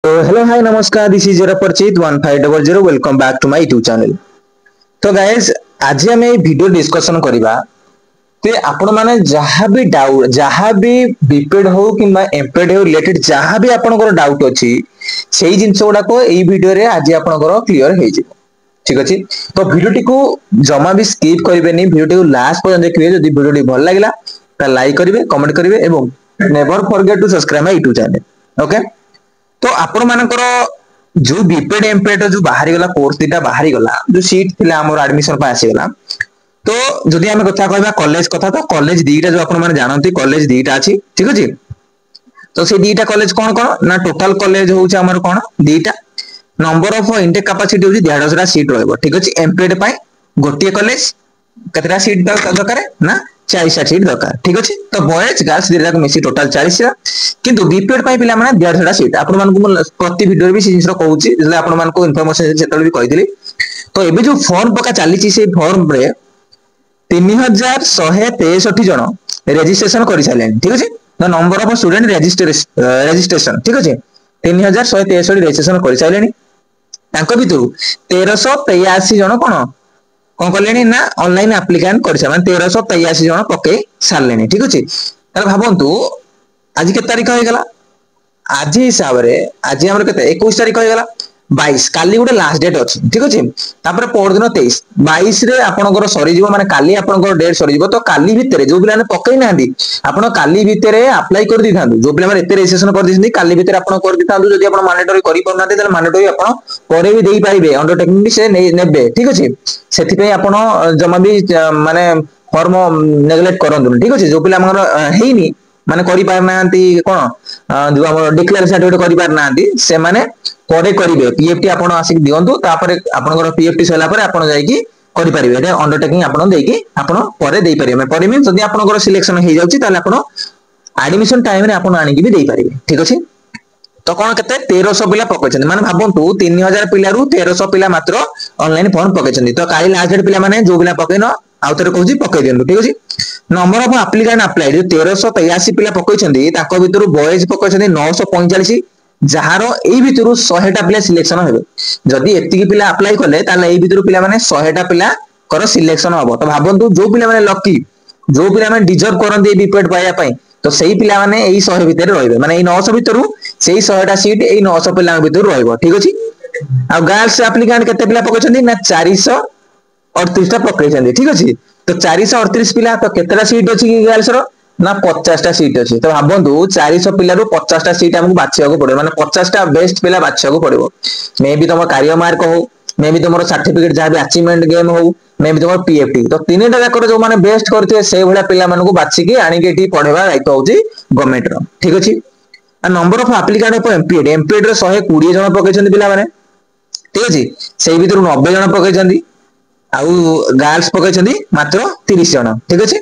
तो hello hi नमस्कार this is your परिचित 1500 welcome back to my YouTube channel. तो गाइस आज हम ए वीडियो डिस्कशन करबा ते आपण माने जहां भी डाउट जहां भी बीपीएड हो किबा एमपीएड हो रिलेटेड जहां भी आपनकर डाउट अछि सेही जिंस गुडा को एई वीडियो रे आज आपनकर क्लियर हे जिवो। ठीक अछि तो वीडियो को जमा भी स्किप करिवेनी वीडियो को लास्ट पर देखिए जदि वीडियो टी भल लागिला त लाइक करिवे कमेंट करिवे एवं never forget to subscribe my YouTube channel. Okay तो आपण मानकर जो बीपीएड एमपीएड जो बाहरी गला कोर्स दीटा बाहरी गला जो सीट थिला हमर एडमिशन पे आसी गला तो जदि हम कथा कहबा कॉलेज कथा तो कॉलेज दीटा जो आपण माने जानंती कॉलेज दीटा अछि। ठीक अछि तो से दीटा कॉलेज कोन कोन ना टोटल कॉलेज होउछ हमर कोन दीटा नंबर ऑफ इनटेक कैपेसिटी होउछ 150 सीट रहबो। ठीक अछि एमपीएड पाए गोटिए कॉलेज कतरा सीट दरकार ना 40 सीट दरकार। ठीक अछि तो बॉयज गर्ल्स दीटा मिसी टोटल 40 किंतु बीपीएड पाए पिला माने 150 सीट आपण मानकु प्रति वीडियो भी जिनिस कहूची जे आपण मानकु इन्फॉर्मेशन जेतल भी कहिदिली। तो एबे जो फॉर्म पका चलीची से फॉर्म रे 3163 जन रेजिस्ट्रेशन कर सारे। ठीक अछि the number of student registration ठीक अछि 3163 रेजिस्ट्रेशन कर सारे तांको भितरु 1383 जन कोन करलेनी ना ऑनलाइन एप्लीकेशन कर सारे 1383 जन पके सारलेनी। ठीक अछि त भाबंतु आज के तारीख हो गला आज हिसाब रे आज हमर केते 21 तारीख हो गला 22 काली गोटे लास्ट डेट अछि। ठीक अछि तापर पर दिन 23 22 रे आपनकर सरी जीवो माने काली आपनकर डेट सरी जीवो तो काली भितरे जो बिलाने पकई नांदी आपण काली भितरे अप्लाई कर दी थांदु जो बिला माने एते रजिस्ट्रेशन कर दिसनी काली भितरे आपण कर दी थांदु जदि आपण मैंडेटरी करि परनाते तले मैंडेटरी आपण परे भी देई पाइबे अंडरटेकिंग भी से नेबे। ठीक अछि सेति पे आपण जमा भी माने फॉर्म नेग्लेक्ट करंदु। ठीक अछि जो बिला हमर हेइनी माने करि पार नांती कोन जो हमर डिक्लेयर सर्टिफिकेट करि पार नांती से माने परे करिवे पीएफटी आपण आसिक दियंतु तापर आपनकर पीएफटी सला पर आपण जाई की करि परिबे एटा अंडरटेकिंग आपण देई की आपण परे देई परिबे परे मीन जदि आपनकर सिलेक्शन हे जाउची ताले आपण एडमिशन टाइम रे आपण आनी की भी देई परिबे। ठीक अछि तो कोन केते 1300 पिला पकैछन माने भाबंतु 3000 पिला रु 1300 पिला मात्र ऑनलाइन फॉर्म पकैछन तो काली लास्ट डेट पिला माने जो पिला पकैनो आउतरे कहूची पकै दियंतु। ठीक अछि नंबर ऑफ एप्लीकेंट अप्लाइड 1383 पिला पकैछन ताको भितरु बॉयज पकैछन 945 जहार एई भितरु 100 टा पिला सिलेक्शन हेबे जदि एतिकी पिला अप्लाई करले ताले एई भितरु पिला माने 100 टा पिला कर सिलेक्शन हबो। तो भाबंतु जो पिला माने लकी जो पिला माने डिजर्व करंदी बीपीएड पाया पई तो सेही पिला माने एई 100 भितरे रहइबे माने एई 900 भितरु सेही 100 टा सीट एई 900 पिला भितरु रहइबो। ठीक अछि आ गर्ल्स एप्लीकेंट केते पिला पकैछन ना 438 टा पकैछन। ठीक अछि तो 438 पिला तो केतेटा सीट अछि कि गर्ल्स रो ना 50 टा सीट अछि तो भाबंतु 400 पिला रु 50 टा सीट हमकु बाछिया को पड़े माने 50 टा बेस्ट पिला बाछिया को पड़िबो मे भी तुम कार्य मार्क हो मे भी तुम सर्टिफिकेट जहां भी अचीवमेंट गेम हो मे भी तुम पीएफटी तो तीनटा जाकर जो माने बेस्ट करथिए से भला पिला मानकु को बाछि की आनी के ठी पढेबा दायित्व होची गवर्नमेंट रो। ठीक अछि आ number of applicant for MPEd रे 120 जन पकैछन पिला माने। ठीक अछि सेही भितर 90 जन पकैछन आउ गर्ल्स पकैछन मात्र 30 जन। ठीक अछि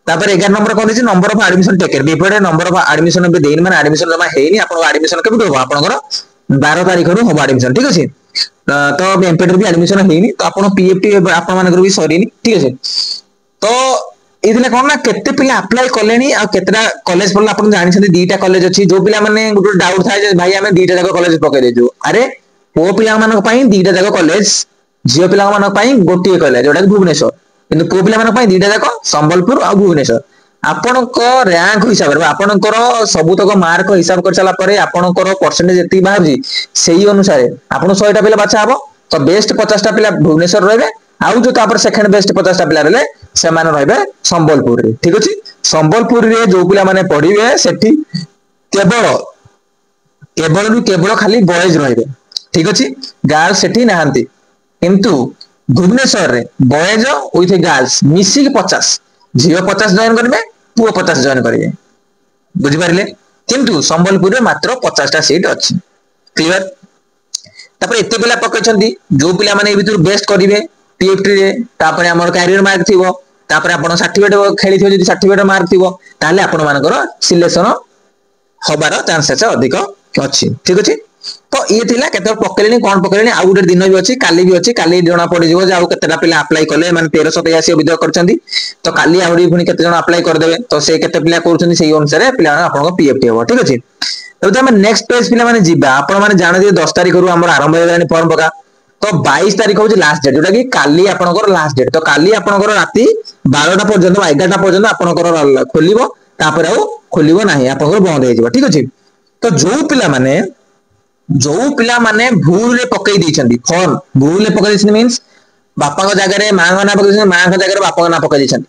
तापर 11 नंबर कोन अछि number of admission taken BPEd number of admission बे देइन माने एडमिशन जमा हेइनी आपण एडमिशन केबे होबो आपनकर 12 तारिख रु होबो एडमिशन। ठीक अछि तो एमपीएड भी एडमिशन हेइनी तो आपण पीएफटी आपण मानकर भी सरीनी। ठीक अछि तो इदिले कोन ना केते पिला अप्लाई करलेनी आ केतेटा कॉलेज पड़ला आपण जानि छथि दीटा कॉलेज अछि जो पिला माने गुटे डाउट थाय जे भाई हमें दीटा जाको कॉलेज पकै देजु अरे पो पिला मानक पई दीटा जाको कॉलेज जियो पिला मानक पई गोटिए कॉलेज जोटा भुवनेश्वर किंतु पो पिला मानक पई दीटा जाको संबलपुर आ भुवनेश्वर आपणको रैंक हिसाब रे आपणकर सबुतक मार्क हिसाब कर चला परे आपणकर परसेंटेज जति बाहरी सेही अनुसार आपण 100 टा पिला बाछा हबो तो बेस्ट 50 टा पिला भुवनेश्वर रहबे आउ जो तापर सेकंड बेस्ट 50 टा पिला रहले से माने रहबे संबलपुर रे। ठीक अछि संबलपुर रे जो पिला माने पढिबे सेठी केवल केवल खाली बॉयज रहबे। ठीक अछि गर्ल्स सेठी नाहंती किंतु भुवनेश्वर रे बॉयज विथ गर्ल्स मिसी 50 झियो 50 जॉइन करबे पुओ 50 जॉइन करिवे बुझि पारिले किंतु संबलपुर रे मात्र 50 टा सीट अछि। क्लियर तापर एते पिला पकैछंती जो पिला माने ए भितर बेस्ट करिवे पीएफटी रे तापर हमर कैरियर मार्क थिबो तापर आपण सर्टिफिकेट खेली थिबो जदि सर्टिफिकेट मार्क थिबो ताले आपण मानकर सिलेक्शन हबार चांसेस अधिक अछि। ठीक अछि तो ये थिला केते पकलेनी कोन पकलेनी आ गुटे दिन भी अछि काली जणा पड़ी जिवो जे आ केतेटा पिला अप्लाई करले माने 1383 विद्या करछंती तो काली आउडी पुनी केते जण अप्लाई कर देबे तो से केते पिला करछंती सेही अनुसार पिला आपन पीएफटी हो। ठीक अछि तो आम नेक्स्ट पेज पिला माने जिबा आपण माने जानते 10 तारिख रु हमर आरंभ हेलानी फॉर्म पका तो 22 तारिख होची लास्ट डेट जोटा कि काली आपनकर लास्ट डेट तो काली आपनकर राती 12टा पर्यंत 11टा पर्यंत आपनकर खोलिबो तापर आउ खोलिबो नाही आपनकर बंद हे जिवो ठीक अछि तो जो पिला माने भूल रे पकई दैछंती फॉर्म भूल रे पकई दैछंती मींस बापा को जगह रे मां को ना पकई दैछंती मां को जगह रे बापा को ना पकई दैछंती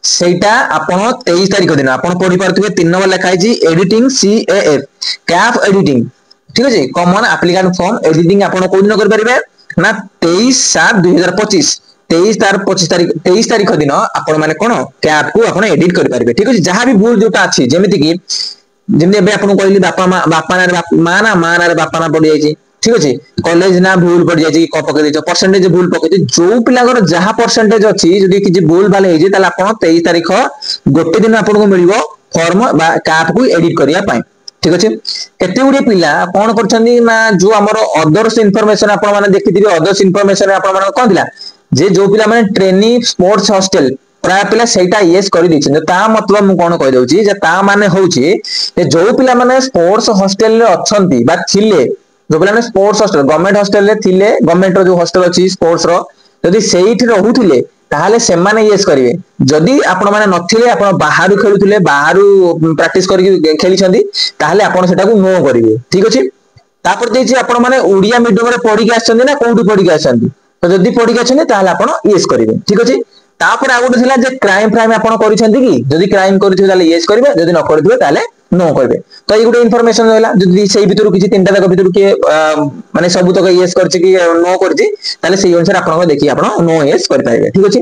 सेटा आपण 23 तारिख दिन आपण पढी पारथुबे 3 नंबर लिखाई जी एडिटिंग CAF कैफ एडिटिंग ठीक अछि कॉमन एप्लीकेशन फॉर्म एडिटिंग आपण कोन दिन कर परिबे ना 23/7/2025 23 तारिख दिन आपण माने कोन कैफ को आपण एडिट कर परिबे ठीक अछि जहां भी भूल जोटा अछि जेमिति कि जेमिति एबे आपण कहली बापा ना मां ना बापा ना पड़ी जाई ठीक अछि कॉलेज ना भूल पड़ जाई क पके देछ परसेंटेज भूल पके जो पिलागर जहां परसेंटेज अछि जदी कि भूल भाले हे जे ताला आपण 23 तारिख गोटे दिन आपण को मिलिबो फॉर्म बा कैप को एडिट करिया पाए ठीक अछि केते गुडी पिला कोन करछन्ती ना जो हमर अदर्स इन्फॉर्मेशन आपण माने देखिथिबे अदर्स इन्फॉर्मेशन आपण माने कोन दिला जे जो पिला माने ट्रेनिंग स्पोर्ट्स हॉस्टल प्राय पिला सेटा यस करि दिछन ता मतलब मु कोन कहि दउची जे ता माने होउची जे जो पिला माने स्पोर्ट्स हॉस्टल रे अछंती बा थिले जो पिला माने स्पोर्ट्स हॉस्टल गवर्नमेंट हॉस्टल रे थिले गवर्नमेंट रो जो हॉस्टल अछि स्पोर्ट्स रो जदी सेठी रहुथिले ताहले से माने यस करिवे जदी आपण माने नथिले आपण बाहरु खेलुथिले बाहरु प्रैक्टिस करि खेली छंदी ताहले आपण सेटा को नो करिवे ठीक अछि तापर देछि आपण माने ओडिया मीडियम रे पढी के आछंदी ना कोउठी पढी के आछंदी तो जदी पढी के आछंदी ताहले आपण यस करिवे ठीक अछि तापर आ गुटे थिला जे क्राइम आपण करिसेंती कि जदी क्राइम करिथिबे ताहले यस करिवे जदी न करिथिबे ताहले नो करिवे तो ये गुटे इन्फॉर्मेशन रहला जदी सेही भितरु किछि तीनटा तक भितरु के माने सब तक यस करछि कि नो करछि ताहले सेही अनुसार आपण को देखि आपण नो यस करि पाइबे ठीक अछि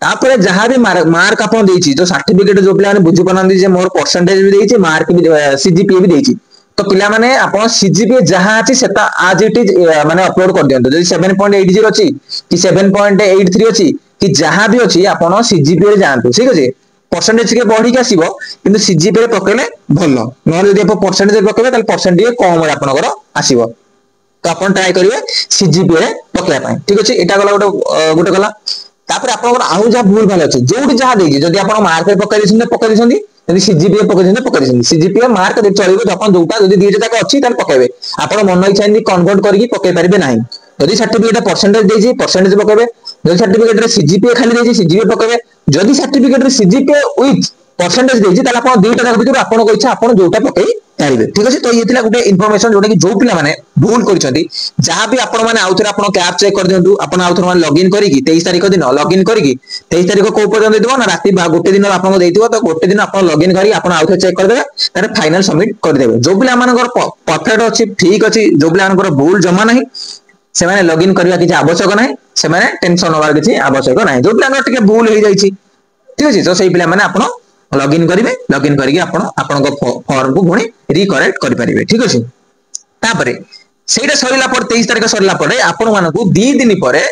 तापर जहां भी मार्क आपण देछि जो सर्टिफिकेट जो पिला माने बुझि पनांदी जे मोर परसेंटेज भी देछि मार्क भी CGPA भी देछि तो पिला माने आपण CGPA जहां अछि सेता आज इट इज माने अपलोड कर दियंतो जदी 7.80 अछि कि 7.83 अछि कि जहां भी अछि आपण CGPA रे जानतो ठीक अछि परसेंटेज के बढ़ी के आसीबो किंतु CGPA रे पकेले भलो न जदी आपण परसेंटेज पकेबे ताले परसेंटेज कम रे आपनकर आसीबो तो आपण ट्राई करिवे CGPA रे पकेला पाए ठीक अछि एटा गला गोटे गला तापर आपनकर आउ जा भूल भाल अछि जोडी जहां देछि जदी आपण मार्क रे पकै दिसंती जदी CGPA पकै दिसंती CGPA मार्क दे चलिबो आपण जोटा जदी दीटा तक अछि ताले पकेबे आपण मन इच्छा नि कन्वर्ट करके पकै परिबे नाही जदी सर्टिफिकेट परसेंटेज देछि परसेंटेज पकेबे जदी सर्टिफिकेट रे CGPA खाली देछि CGPA पकेबे जदी सर्टिफिकेट रे CGPA विथ परसेंटेज देछि ताले आपण दीटा तक भितर आपण को इच्छा आपण जोटा पकै पारिबे ठीक अछि तो ये थिला गुटे इन्फॉर्मेशन जोटा कि जो पिला माने भूल करिसंती जहां भी आपण माने आउथरा आपण कैप चेक कर दियंतु आपण आउथरा माने लॉगिन करिकि 23 तारिख दिन लॉगिन करिकि 23 तारिख को पर्यंत देबो ना राती गोटे दिन आपण को देइतिबो तो गोटे दिन आपण लॉगिन करी आपण आउथरा चेक कर देबे तारे फाइनल सबमिट कर देबे जो पिला मानकर परफेक्ट अछि ठीक अछि जो पिला मानकर भूल जमा नाही से माने लॉगिन करबा किछ आवश्यक नाही से माने टेंशन होबार किछ आवश्यक नाही जो पिला टिके भूल हे जाईछि ठीक अछि तो सेही पिला माने आपण लॉगिन करिवे लॉगिन करके आपण आपण फॉर्म को पुणी रिकरेक्ट करि परिबे ठीक अछि तापरे सेटा सरिला पर 23 तारिख सरिला परे आपण मानकू 2 दिन परे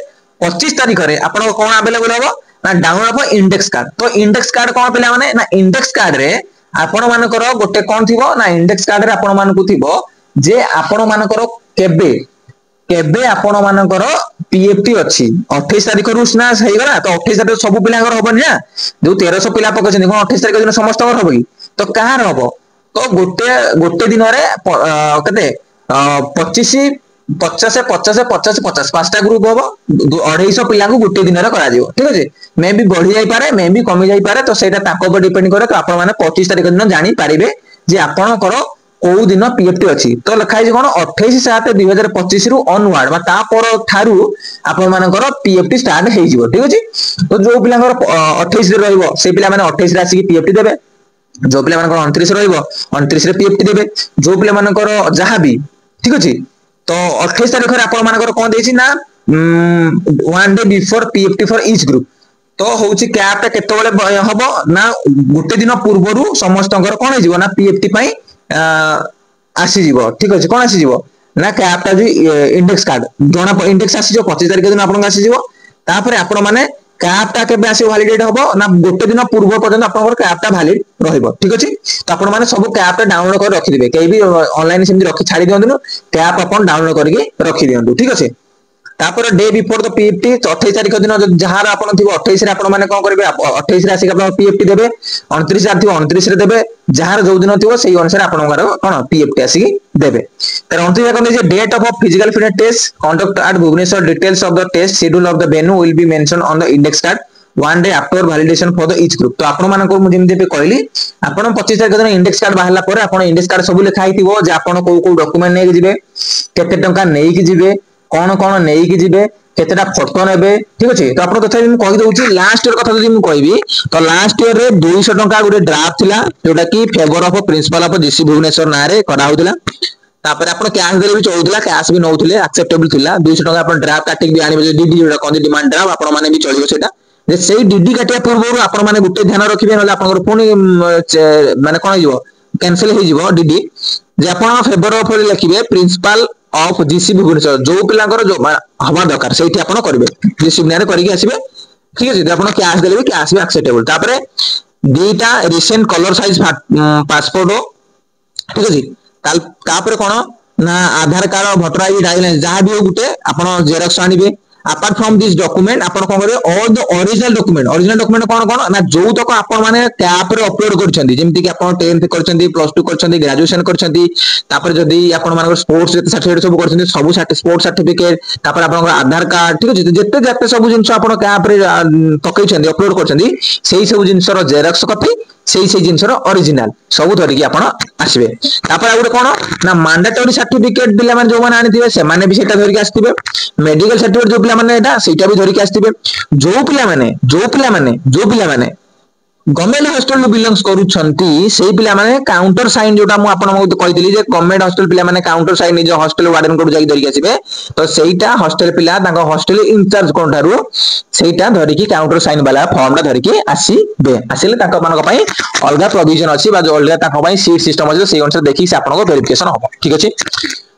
25 तारिख रे आपण कोन अवेलेबल होबो ना डाउनलोड हो इंडेक्स कार्ड तो इंडेक्स कार्ड कोन पिला माने ना इंडेक्स कार्ड रे आपण मानकर गोटे कोन थिबो ना इंडेक्स कार्ड रे आपण मानकू थिबो जे आपण मानकर केबे केबे आपण मानकर पीएफटी अछि 28 तारिख रु स्नास हे गला तो 28 तारिख सब पिलांगर होबन ना जो 1300 पिला पकछन 28 तारिख दिन समस्त होबो कि तो कहार होबो तो गोटे दिन रे कते 25 50 50 50 50 पांचटा ग्रुप होबो 250 पिला को गोटे दिन रे करा दियो ठीक अछि मे भी बढ़ी जाई पारे मे भी कमी जाई पारे तो सेटा ताको पर डिपेंड करे तो आपण माने 25 तारिख दिन जानि पारिबे जे आपण करो को दिन पीएफटी अछि तो लिखाइ कोन 28/7/2025 रु ऑनवर्ड बा ता पर थारु आपण मानकर पीएफटी स्टार्ट हे जिवो ठीक अछि तो जो पिलांगर 28 रे रहइबो से पिला माने 28 रे आसी की पीएफटी देबे जो पिला मानकर 29 रहइबो 29 रे पीएफटी देबे जो पिला मानकर जहां भी ठीक अछि तो 28 तारिख रे आपण मानकर कोन देछि ना 1 day before PFT for each group तो होउची कैप केते बेले हबो ना गुटे दिन पूर्वरु समस्तंकर कोन हे जिवो ना पीएफटी पई आसी जीवो ठीक अछि कोन आसी जीवो ना कैप ता जी इंडेक्स कार्ड जोना इंडेक्स आसी जो 25 तारिख दिन आपन आसी जीवो तापर आपन माने कैप ता केबे आसी वैलिडेट हबो ना गोटे दिन पूर्व पर्यंत आपन कैप ता वैलिड रहइबो ठीक अछि तो आपन माने सब कैप ता डाउनलोड कर रखि दिबे केबी ऑनलाइन सेम रखि छाडी दियंतु कैप आपन डाउनलोड करके रखि दियंतु ठीक अछि तापर डे बिफोर द पीएफटी 28 तारिख दिन जहार आपण थिबो 28 रे आपण माने कोन करबे 28 रे आसी आपण पीएफटी देबे 29 रे थिबो 29 रे देबे जहार जो दिन थिबो सेही अनुसार आपण कोन पीएफटी आसी देबे तर 29 रे जे date of physical fitness test conduct at Bhubaneswar details of the test schedule of the venue will be mention on the index card one day after validation for the each group तो आपण मानको मु जेमि पे कहली आपण 25 तारिख दिन इंडेक्स कार्ड बाहरला परे आपण इंडेक्स कार्ड सब लिखा हिथिबो जे आपण को डॉक्यूमेंट नै जिवे केते टंका नै कि जिवे कौन कौन नहीं कि जिवे केतेटा फोटो नेबे ठीक अछि तो आपण तथा मु कहि दउची लास्ट ईयर कथा जदि मु कहबी तो लास्ट ईयर रे 200 टंका गुडे ड्राफ्ट थिला जोटा कि favour of principal of GC Bhubaneswar नारे करा होतिला तापर आपण कैश देले भी चलुतला कैश भी नउथिले एक्सेप्टेबल थिला 200 टंका आपण ड्राफ्ट काटिक भी आनिबे डीडी जोटा कोन डिमांड ड्राफ्ट आपण माने भी चलियो सेटा जे सेही डीडी काटिया पूर्व आपण माने गुटे ध्यान रखिबे नले आपण पुनी माने कोन हिजो कैंसिल हो जिवो डीडी जे आपण फेवर ऑफ लिखिबे प्रिंसिपल ऑफ जीसी भुवनेश्वर जो पिलांकर जो हवा दरकार सेठी आपण करबे जीसी नारे करिक आसीबे ठीक अछि आपण कैश देले भी कैश भी एक्सेप्टेबल तापरे दीटा रिसेंट कलर साइज पासपोर्ट ठीक अछि तापरे कोन ना आधार कार्ड वोटर आईडी ड्राइविंग जहां भी हो गुटे आपण xerox आनिबे apart from this document आपण कोन करे all the original document कोन कोन ना जो तक आपण माने कैप रे अपलोड करछंती जेमति कि आपण 10th करछंती प्लस 2 करछंती ग्रेजुएशन करछंती तापर जदी आपण माने स्पोर्ट्स सर्टिफिकेट सब करछंती सब स्पोर्ट्स सर्टिफिकेट तापर आपण आधार कार्ड ठीक अछि जत्ते जत्ते सब जिंस आपण कैप रे पकैछंती अपलोड करछंती सेही सब जिंस रो जेरॉक्स कॉपी सेही जिंस रो ओरिजिनल सब धरि कि आपण आसीबे तापर आ गुटे कोन ना मैंडेटरी सर्टिफिकेट पिला माने जो माने आनिथिबे से माने भी सेटा धरि कि आस्थिबे मेडिकल सर्टिफिकेट जो पिला माने एटा सेटा भी धरि कि आस्थिबे जो पिला माने गवर्नमेंट हॉस्टल में बिलोंग्स करूछंती सेही पिला माने काउंटर साइन जोटा मु आपण मो कहितली जे गवर्नमेंट हॉस्टल पिला माने काउंटर साइन निज हॉस्टल वार्डन को जाई धरि आसीबे तो सेटा हॉस्टल पिला तांको हॉस्टल इंचार्ज कोन थारु सेटा धरि कि काउंटर साइन वाला फॉर्म ता धरि कि आसीबे आसीले तांको मानको पई अलगा प्रोविजन अछि बा जो अलगा तांको पई सीट सिस्टम अछि सेही अनुसार देखि से आपण को वेरिफिकेशन हो ठीक अछि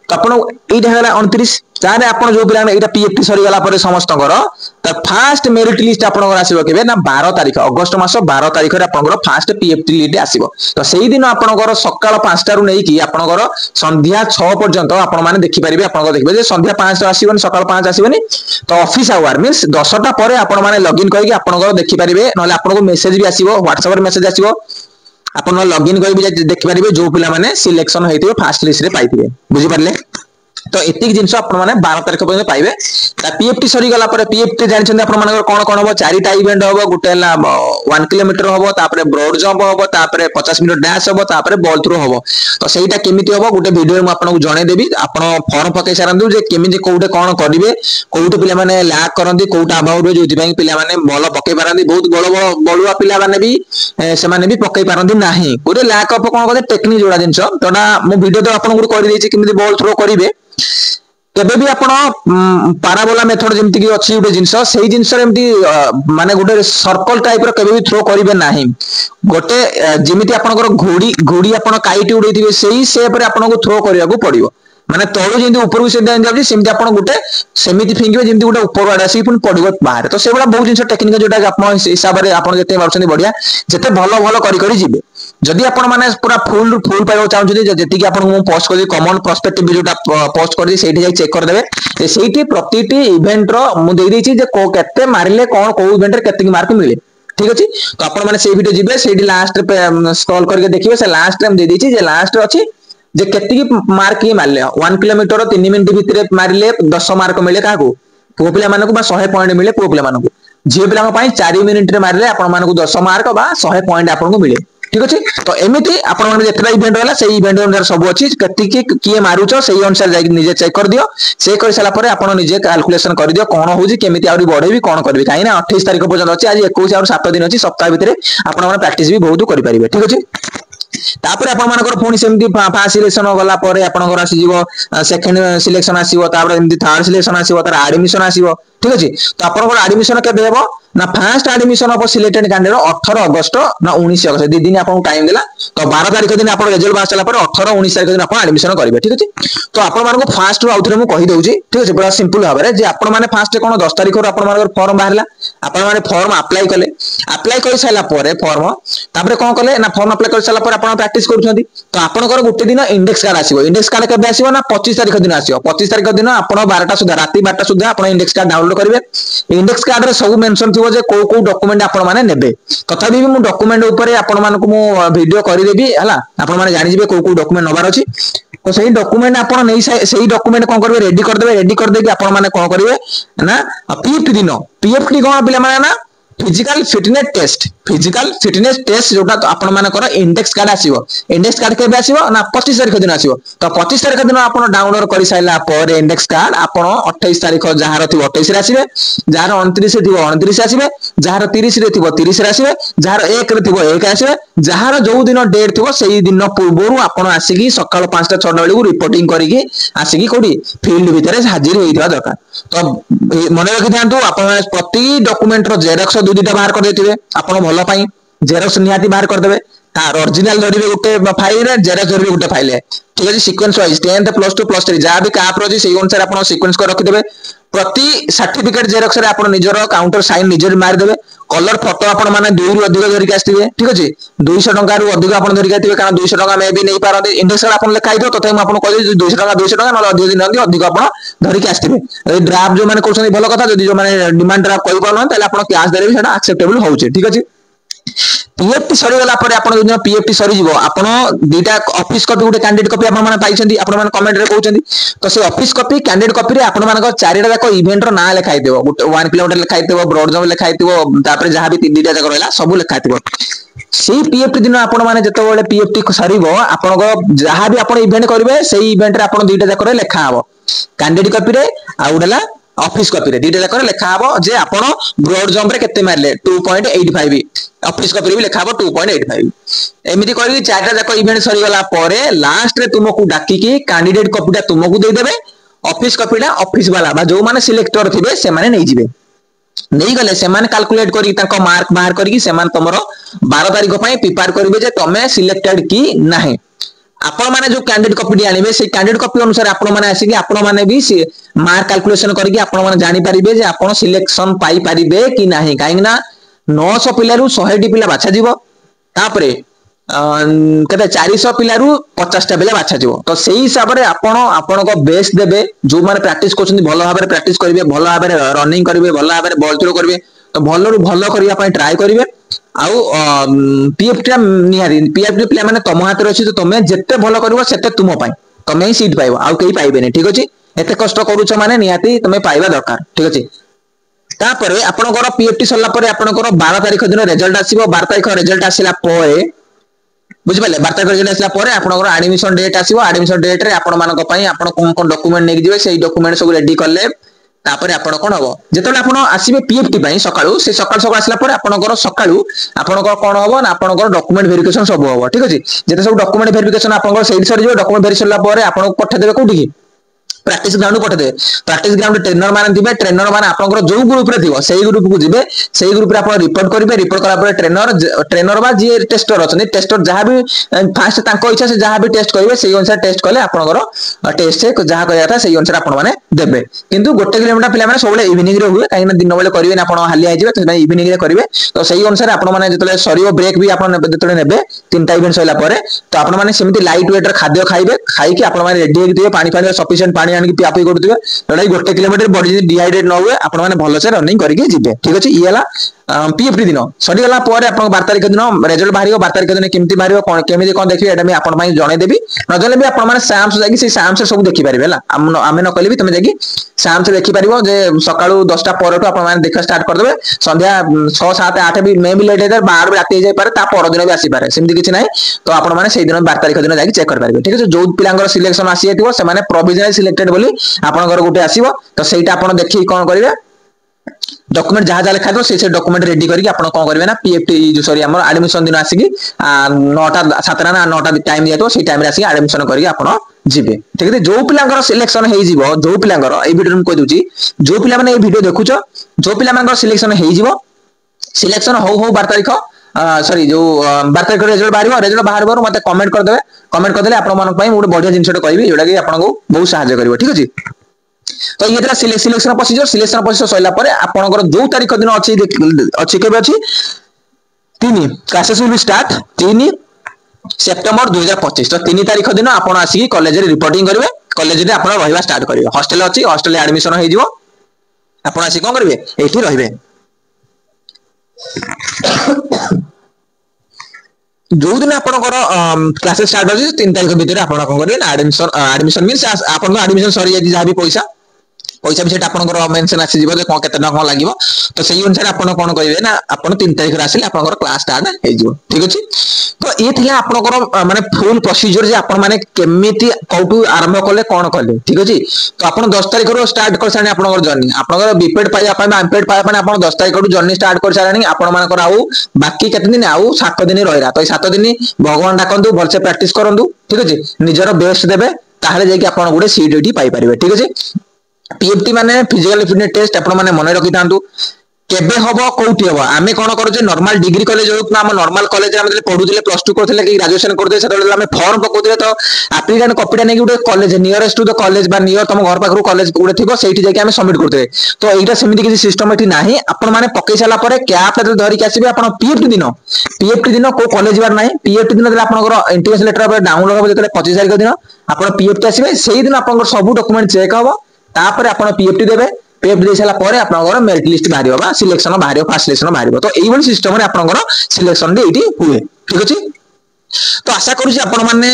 तो आपण एटा हला 29 तारे आपण जो पिला एटा पीएफटी सरी गला परे समस्तकर त फर्स्ट मेरिट लिस्ट आपण आसीबो केबे ना 12 तारिख अगस्त मास 12 तारिख रे आपण फर्स्ट पीएफटी लिस्ट आसीबो तो सेही दिन आपण सकाळ 5 टारु नै कि आपण संध्या 6 पर्यंत आपण माने देखि परिबे आपण देखिबे जे संध्या 5 आसीबनी सकाळ 5 आसीबनी तो ऑफिस आवर मींस 10 टा परे आपण माने लॉगिन करिके आपण देखि परिबे नले आपण को मेसेज भी आसीबो व्हाट्सएप रे मेसेज आसीबो आपण लॉगिन करि भी देखि परिबे जो पिला माने सिलेक्शन हेतिबे फर्स्ट लिस्ट रे पाइतिबे बुझि परले तो एतिक जिंस आपण माने 12 तारिख पर्यंत पाइबे ता पीएफटी सरी गला पर पीएफटी जानि छन आपण माने कोन कोन हो चारिटा इवेंट हो गुटे 1 किलोमीटर हो तापरे ब्रॉड जंप हो तापरे 50 मिनिट डैश हो तापरे बॉल थ्रो हो तो सेटा केमिति हो गुटे वीडियो में आपन को जणे देबी आपण फॉर्म पके सारंदु जे केमिति कोउटे कोन करिवे कोउटे पिला माने लैक करंदी कोउटा अबाउट जोति ପାଇଁ पिला माने बॉल पके पारंदी बहुत बळुआ पिला माने भी से माने भी पके पारंदी नाही गुटे लैक ऑफ कोन कते टेक्निक जोडा जिंस तोडा मु वीडियो तो आपन को करि देछि केमिति बॉल थ्रो करिवे केबे भी आपण पाराबोला मेथड जेमति कि अछि उडे जिंस सेही जिंस एमति माने गुटे सर्कल टाइप रो केबे भी थ्रो करिवे नाही गोटे जेमिति आपनकर घोड़ी आपण काइट उडैथिबे सेही शेप रे आपण को थ्रो करिया को पड़िबो माने तळु जेंति ऊपर को से ध्यान जाउछि सेमति आपण गुटे सेमिति फिंगिबे जेंति गुटे ऊपर आडा आसी पुन पड़िबो बाहर तो सेबला बहुत जिंस टेक्निक जोटा आपण हिसाब रे आपण जते मारछनी बढ़िया जते भलो भलो करि जिबे जदि आपण माने पूरा फुल पाइबो चाहउछि जति कि आपण मु पोस्ट करि कॉमन पर्सपेक्टिव जोटा पोस्ट करि सेठी जाई चेक कर देबे सेठी प्रतिटी इवेंट रो मु देई दैछि जे को केते मारिले कोन को इवेंट रे केते मार्क मिले ठीक अछि तो आपण माने से वीडियो जिबे सेठी लास्ट पे स्क्रॉल करके देखिबे से लास्ट टाइम दे दैछि जे लास्ट अछि जे केते की मार्क ही मारले 1 किलोमीटर 3 मिनिट भितरे मारिले 10 मार्क मिले काको पुओ पिला मानकु बा 100 पॉइंट मिले पुओ पिला मानकु झियो पिला पई 4 मिनिट रे मारले आपण मानकु 10 मार्क बा 100 पॉइंट आपण को मिले ठीक अछि तो एमिति आपण माने जेतरा इवेंट होला से इवेंट अनुसार सब अछि केते की किए मारुचो सेही अनुसार जाई निजे चेक कर दियो से कर साला परे आपण निजे कैलकुलेशन कर दियो कोन होउची केमिति आउरी बढ़ेबी कोन करबी काई ना 28 तारिख पर्यंत अछि आज 21 और 7 दिन अछि सप्ताह भितरे आपण माने प्रैक्टिस भी बहुत करि परिबे ठीक अछि तापर आपण मानकर फोन सेमति फर्स्ट सिलेक्शन गला परे आपनकर आसी जीवो सेकंड सिलेक्शन आसीबो तापर एमति थर्ड सिलेक्शन आसीबो तार एडमिशन आसीबो ठीक अछि तो आपन एडमिशन केबे हेबो ना first admission of selected candidate 18 अगस्त ना 19 अगस्त दी दिन आपन टाइम देला तो 12 तारिख दिन आपन रिजल्ट बाहर चला पर 18 19 तारिख दिन आपन एडमिशन करिवे ठीक अछि तो आपन मान को फास्ट रु आउथरे मु कहि दउची ठीक अछि पूरा सिंपल भाबरे जे आपन माने फास्ट कोन 10 तारिख रु आपन मान फॉर्म बाहरला आपन माने फॉर्म अप्लाई कर साइला परे फॉर्म तापरे कोन कले ना फॉर्म अप्लाई कर साइला परे आपन प्रैक्टिस करूछंती तो आपन गुटे दिन इंडेक्स कार्ड आसीबो इंडेक्स कार्ड केबे आसीबो ना 25 तारिख दिन आसीबो 25 तारिख दिन आपन 12टा सुधा राती 12टा सुधा आपन इंडेक्स कार्ड डाउनलोड करिवे इंडेक्स कार्ड रे सब मेंशन थिबो जे को डॉक्यूमेंट आपन माने नेबे तथापि भी मु डॉक्यूमेंट ऊपर आपन मान को मु वीडियो करि देबी हला आपन माने जानि जिवे को डॉक्यूमेंट नबार अछि तो सही डॉक्यूमेंट आपन नै सही डॉक्यूमेंट कोन करबे रेडी कर देबे आपन माने कोन करिवे ना पीएफटी कोन पिला माने ना फिजिकल फिटनेस टेस्ट जोटा तो आपण मानकर इंडेक्स कार्ड आसीबो इंडेक्स कार्ड केबे आसीबो ना 25 तारिख दिन आसीबो तो 25 तारिख दिन आपण डाउनलोड करि साइला पर इंडेक्स कार्ड आपण 28 तारिख जहार थिबो 28 रे आसीबे जहार 29 रे थिबो 29 रे आसीबे जहार 30 रे थिबो 30 रे आसीबे जहार 1 रे थिबो 1 आसीबे जहार जो दिन डेट थिबो सेही दिन पूर्वरु आपण आसीकी सकाळ 5टा 6टा बेलू रिपोर्टिंग करिकी आसीकी कोडी फील्ड भितरे हाजिर होइदिवा दरकार तो मने रखि थांतु आपण प्रति डॉक्यूमेंट रो जेरॉक्स दु दुटा बाहर कर देथिबे आपण भलो पई जेरॉक्स निहाती बाहर कर देबे तार ओरिजिनल धरिबे गुटे फाइल रे जेरॉक्स धरिबे गुटे फाइल है ठीक है सीक्वेंस वाइज 10th +2 +3 जा भी का प्रोजी सेही अनुसार आपण सीक्वेंस कर रखि देबे प्रति सर्टिफिकेट जेरॉक्स रे आपण निजरो काउंटर साइन निजर मार देबे कलर फोटो आपण माने 2 रु अधिक धरि के आस्थिबे ठीक अछि 200 टका रु अधिक आपण धरि के आथिबे कारण 200 टका मे भी नै पारते इंडेक्स कार्ड आपण लेखाइ दो तथापि आपण कहै 200 टका न अधिक दिन अधिक आपण धरि के आस्थिबे ए ड्राफ्ट जो माने कोछन भलो कथा जदि जो माने डिमांड ड्राफ्ट कहि पारन ताले आपण कैश देबे सेटा एक्सेप्टेबल होउचे ठीक अछि पीएफटी सरी गला पर आपण जो पीएफटी सरी जीवो आपण दुटा ऑफिस कॉपी गुटे कैंडिडेट कॉपी आपण माने पाइछंती आपण माने कमेंट रे कहउछंती तो से ऑफिस कॉपी कैंडिडेट कॉपी रे आपण माने चारिटा जाको इवेंट रो ना लेखाइ देबो गुटे 1 किलोमीटर लेखाइ देबो ब्रॉड जम लेखाइ देबो तापर जहां भी तीन जाको रहला सब लेखाइ देबो सेही पीएफटी दिन आपण माने जतो बेले पीएफटी सरीबो आपण को जहां भी आपण इवेंट करिवे सेही इवेंट रे आपण दुटा जाको रे लेखा हबो कैंडिडेट कॉपी रे आ उडला ऑफिस कॉपी रे दुटा जाको लेखा हबो जे आपण ब्रॉड जंप रे केते मारले 2.85 ऑफिस कॉपी रे भी लेखा हबो 2.85 एमिति करी चारटा जाको इवेंट सरी गला परे लास्ट रे तुमको डाकी की कैंडिडेट कॉपीटा तुमको दे देबे ऑफिस कॉपीटा ऑफिस वाला बा जो माने सिलेक्टर थिबे से माने नै जिवे नहीं गले से माने कैलकुलेट करी ताको मार्क बाहर करी से माने तमरो 12 तारिख पई प्रिपेयर करिवे जे तमे सिलेक्टेड की नाही आपण माने जो कैंडिडेट कॉपी आनिबे से कैंडिडेट कॉपी अनुसार आपण माने आसी कि आपण माने भी मार्क कैलकुलेशन करके आपण माने जानि परिबे जे आपण सिलेक्शन पाई परिबे कि नाही काहे ना 900 पिलारु 100 टी पिला बाछा जीवो तापरे कते 400 पिलारु 50 टा पिला बाछा जीवो तो सेही हिसाब रे आपण को बेस्ट देबे जो माने प्रैक्टिस करछन भलो भाबरे प्रैक्टिस करिवे भलो भाबरे रनिंग करिवे भलो भाबरे बॉल थ्रो करिवे तो भलो रु भलो करिया पई ट्राई करिवे आउ पीएफटी निहारी पीएफटी प्ले माने तम हाथ रे अछि तो तमे जत्ते भलो करबो सेते तुम पई तमे ही सीट पाइबो आउ केही पाइबेनी ठीक अछि एते कष्ट करूछ माने निहाती तमे पाइबा दरकार ठीक अछि तापरे आपनकर पीएफटी सरला परे आपनकर 12 तारिख दिन रिजल्ट आसीबो 12 तारिख रिजल्ट आसिला परे बुझि पाले 12 तारिख रिजल्ट आसिला परे आपनकर एडमिशन डेट आसीबो एडमिशन डेट रे आपन मानक पई आपन कोन डॉक्यूमेंट नेक दिबे सेही डॉक्यूमेंट सब रेडी करले तापरे आपण कोन हबो जेतले आपण आसीबे पीएफटी पई सकाळू से सकाळ आसला परे आपनकर सकाळू आपनकर कोन हबो ना आपनकर डॉक्यूमेंट वेरिफिकेशन सब हबो ठीक अछि जेते सब डॉक्यूमेंट वेरिफिकेशन आपनकर सेही सरी जो डॉक्यूमेंट वेरी सरला परे आपण पठा देबे कोठी की प्रैक्टिस ग्राउंड पठा दे प्रैक्टिस ग्राउंड ट्रेनर माने दिबे ट्रेनर माने आपनकर जो ग्रुप रे थिबो सेही ग्रुप को जिबे सेही ग्रुप रे आपण रिपोर्ट करिवे रिपोर्ट करा परे ट्रेनर बा जे टेस्टर अछन टेस्टर जहां भी फास्ट तांको इच्छा से जहां भी टेस्ट करिवे सेही अनुसार टेस्ट कले आपनकर टेस्ट से जहां करिया था सेही अनुसार आपण माने देबे किंतु 1 किलोमीटर पिला माने सबले इवनिंग रे हुए काहे ना दिन बेले करिवे ना आपण हाली आइ जिवे तो इवनिंग रे करिवे तो सेही अनुसार आपण माने जतले सरियो ब्रेक भी आपण जतले नेबे तीनटा इवेंट सइला परे तो आपण माने सेमिति लाइट वेट रे खाद्य खाइबे खाइ कि आपण माने रेडी हेक दिबे पानी सफिशिएंट पानी आनि पियापी करथिबे लड़ाई 1 किलोमीटर बॉडी डिहाइड्रेट न हुए आपण माने भलो से रनिंग करके जिबे ठीक अछि इला पीएफटी दिन सरी गला परे आपण 12 तारिख दिन रिजल्ट बाहरियो 12 तारिख दिन केमति बाहरियो कोन केमि कोन देखिबे एटा मी आपण माने जणे देबी न जणे भी आपण माने साम्स जाकी से साम्स सब देखि परिबे हला आमे न कहले भी तमे जाकी साम्स देखि परिबो जे सकाळू 10टा परे तो आपण माने देखा स्टार्ट कर देबे संध्या 6 7 8 भी मे भी लेट हे 12 भी राती जाय पारे ता पर दिन भी आसी पारे सेमति किछि नाही तो आपण माने सेही दिन 12 तारिख दिन जाकी चेक कर परिबे ठीक अछि जो पिलांगर सिलेक्शन आसी हेतिबो से माने प्रोविजनल सिलेक्टेड बोली आपण घर गुटे आसीबो तो सेहीटा आपण देखि कोन करिवे डॉक्यूमेंट जहाँ जहाँ लिखा से डॉक्यूमेंट रेडी करके आप कौन करेंगे ना पीएफटी जो सॉरी आम एडमिशन दिन आसिक 9टा 7टा ना 9टा टाइम दिया से टाइम आसिक एडमिशन करके आप जीवे ठीक है जो पिलांकर सिलेक्शन हो जो पिलांकर ए वीडियो कह दूची जो पिला माने ए वीडियो देखुच जो पिला मानकर सिलेक्शन हो सिलेक्शन हो 12 तारीख सॉरी जो 12 तारीख रिजल्ट बाहर मत कमेंट करदे कमेंट करदे आपण मानक पई गोटे बढ़िया जिनसटे कहबी जोटा कि आपको बहुत सहायता करिवो ठीक अछि तो ये सिलेक्शन प्रोसीजर सइला परे आपनकर जो तारीख दिन अछि केबे अछि 3 क्लासेस विल स्टार्ट 3 सेप्टेम्बर 2025 तो 3 तारीख दिन आपण आसी कॉलेज रे रिपोर्टिंग करिवे कॉलेज रे आपण रहिबा स्टार्ट करिवे हॉस्टल अछि हॉस्टल एडमिशन हो जिवो आपण आसी कोन करिवे एठी रहिबे जो दिन आपनकर क्लासेस स्टार्ट अछि 3 तारीख भीतर आपण कोन करिवे एडमिशन मींस आपण एडमिशन सरी जाय जहाँ भी पैसा पैसा भी सेटा आपनकर मेंशन आसी जिवो जे कोन केते न कोन लागिवो तो सेही अनुसार आपण कोन करिवे ना आपण 3 तारीख रे आसिले आपनकर क्लास स्टार्ट हे जिवो ठीक अछि तो ये थिला आपनकर माने फुल प्रोसीजर जे आपण माने केमिति कोटू आरंभ करले कोन करले ठीक अछि तो आपण 10 तारीख रो स्टार्ट कर साने आपनकर जर्नी आपनकर बीपेड पाया पाए एमपेड पाया पाए आपण 10 तारीख रो जर्नी स्टार्ट कर सारानी आपण मानकर आउ बाकी केते दिन आउ 7 दिन रहिरा तो 7 दिन भगवान डाकंदु भलसे प्रैक्टिस करंदु ठीक अछि निजरो बेस्ट देबे ताहले जे कि आपण गुडे सीट एटी पाई परिबे ठीक अछि पीएफटी माने फिजिकल फिटनेस टेस्ट आपण माने मन रखि थांतु केबे हबो कोउटी हबो आमे कोन करू नॉर्मल डिग्री कॉलेज हो हम नॉर्मल कॉलेज हम पढुले प्लस 2 करथले कि ग्रेजुएशन करथले सेतले हम फॉर्म पकोथले तो एप्लिकेंट कॉपीटा नै गुटे college nearest to the college बा नियर तम घर पाखरु कॉलेज गुटे थिबो सेठी जाके हम सबमिट करथले तो एटा सेमिति किछि सिस्टम एठी नाही आपण माने पकै साला परे कैप धरि के आसीबे आपण पीएफटी दिन को कॉलेज बार नाही पीएफटी दिन आपनकर इंटीग्रेशन लेटर पर डाउनलोड हो जतले 25 तारिख दिन आपण पीएफटी आसीबे सेही दिन आपनकर सब डॉक्यूमेंट चेक हबो तापर आपण पीएफटी देबे पीएफटी दे साला परे आपनकर मेरिट लिस्ट बाहरियो बा सिलेक्शन बाहरियो फास्ट सिलेक्शन बाहरियो तो एई बन सिस्टम रे आपनकर सिलेक्शन दे एठी हुए ठीक अछि तो आशा करू छी आपण माने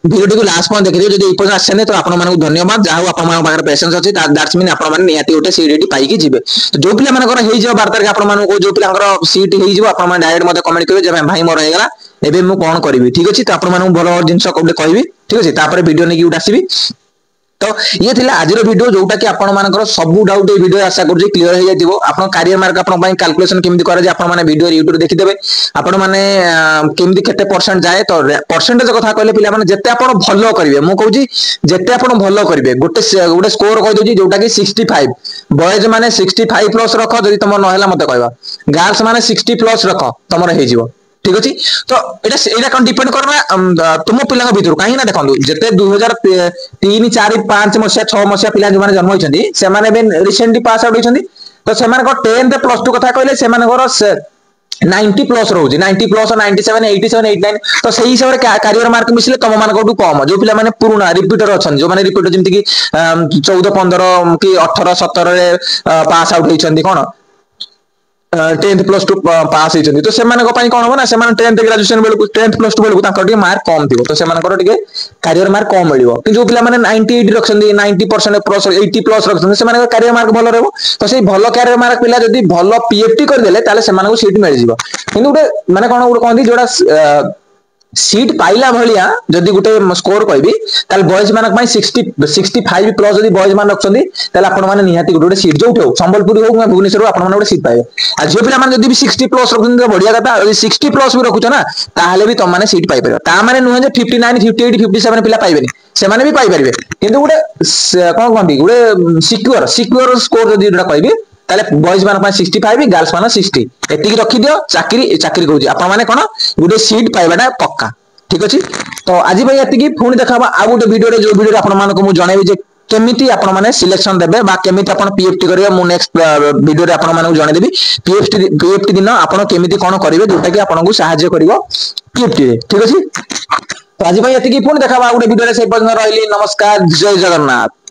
वीडियो को लास्ट पॉइंट देखियो जदि इपर आछने तो आपण मानक धन्यवाद जाहो आपण मानक बाहर पेशेंस अछि दैट्स मीन आपण माने नियाती ओटे सीडीटी पाई की जिवे तो जो पिला मानकर हेइ जो 12 तारिख आपण मानक जो पिलांकर सीट हेइ जो आपण माने डायरेक्ट मते कमेंट करिवे जे भाई मोर हेगला एबे मु कोन करबी ठीक अछि तो आपण मानक भलो जिंस कोबे कहबी ठीक अछि तापर वीडियो नै की उठ आसीबी तो ये थिला आजिर वीडियो जोटा कि आपण मानकर सब डाउट ए वीडियो आशा करू क्लियर हो जाइतिबो आपण करियर मार्क आपण पई कैलकुलेशन केमिति करे जे आपण माने वीडियो YouTube देखि देबे आपण माने केमिति केते परसेंट जाए तो परसेंटेज कथा कहले पिला माने जते आपण भलो करिवे मु कहू छी जते आपण भलो करिवे गोटे स्कोर कहि दोजी जोटा कि 65 बॉयज माने 65 प्लस रखो जदि तमर न हैला मते कहबा गर्ल्स माने 60 प्लस रखो तमर हे जिवो ठीक अछि तो एटा कोन डिपेंड करना तुम पिला भीतर कहीं ना देखंदु जते 2003 4 5 मसिया 6 मसिया पिला जो माने जन्म होइछंदी से माने बे रिसेंटली पास आउट होइछंदी तो से माने को 10th प्लस 2 कथा कहले से माने को 90 प्लस रहउजी 90 प्लस 97 87 89 तो सही हिसाब रे करियर मार्क मिसले तम मान को कम जो पिला माने पुराना रिपीटर अछन जो माने रिपीटर जेंति कि 14 15 कि 18 17 रे पास आउट होइछंदी कोन 10th प्लस 2 पास होइछंदी तो से माने को पई कोन हो ना से माने 10th ग्रेजुएशन बेल 10th प्लस 2 बेल तांकर डी मार्क कम थिबो तो से माने को टिके करियर मार्क कम मिलिबो कि जो पिला माने 98 रखछंदी 90% प्लस 80 प्लस रखछंदी से माने करियर मार्क भलो रहबो तो सेही भलो करियर मार्क पिला जदी भलो पीएफटी कर देले ताले से माने को सीट मिल जिवो किंतु माने कोन कहंदी जोडा सीट पाइला भलिया जदी गुटे स्कोर कहबी ताल बॉयज मानक पई 65 प्लस जदी बॉयज मान रखछंदी ताल आपण माने निहाती गुटे सीट जोठे हो संबलपुर हो भुवनेश्वर आपण माने गुटे सीट पाइबे आ जे पिला माने जदी भी 60 प्लस रखछंदी तो बढ़िया कथा जदी 60 प्लस भी रखुछ ना ताहले भी तम माने सीट पाइ परबो ता माने नुहे जे 59 58 57 पिला पाइबेनी से माने भी पाइ परबे किंतु गुटे कोन कहंदी गुटे सिक्योर स्कोर जदी जोडा कहबी ताले बॉयज मान पई 65 गर्ल्स मान 60 एतिकी रखि दियो चाकरी कहूची आपण माने कोन गुटे सीट पाइबाटा पक्का ठीक अछि तो आज भाई एतिकी पुणी देखाबा आ गुटे वीडियो रे जो वीडियो रे आपण मानको मु जणाइबी जे केमिति आपण माने सिलेक्शन देबे बा केमिति आपण पीएफटी करिवे मु नेक्स्ट वीडियो रे आपण मानको जणाइ देबी पीएफटी दिन आपण केमिति कोन करिवे जोटा कि आपनको सहायता करिवो पीएफटी रे ठीक अछि तो आज भाई एतिकी पुणी देखाबा आ गुटे वीडियो रे से पर्यंत रहली नमस्कार जय जगन्नाथ।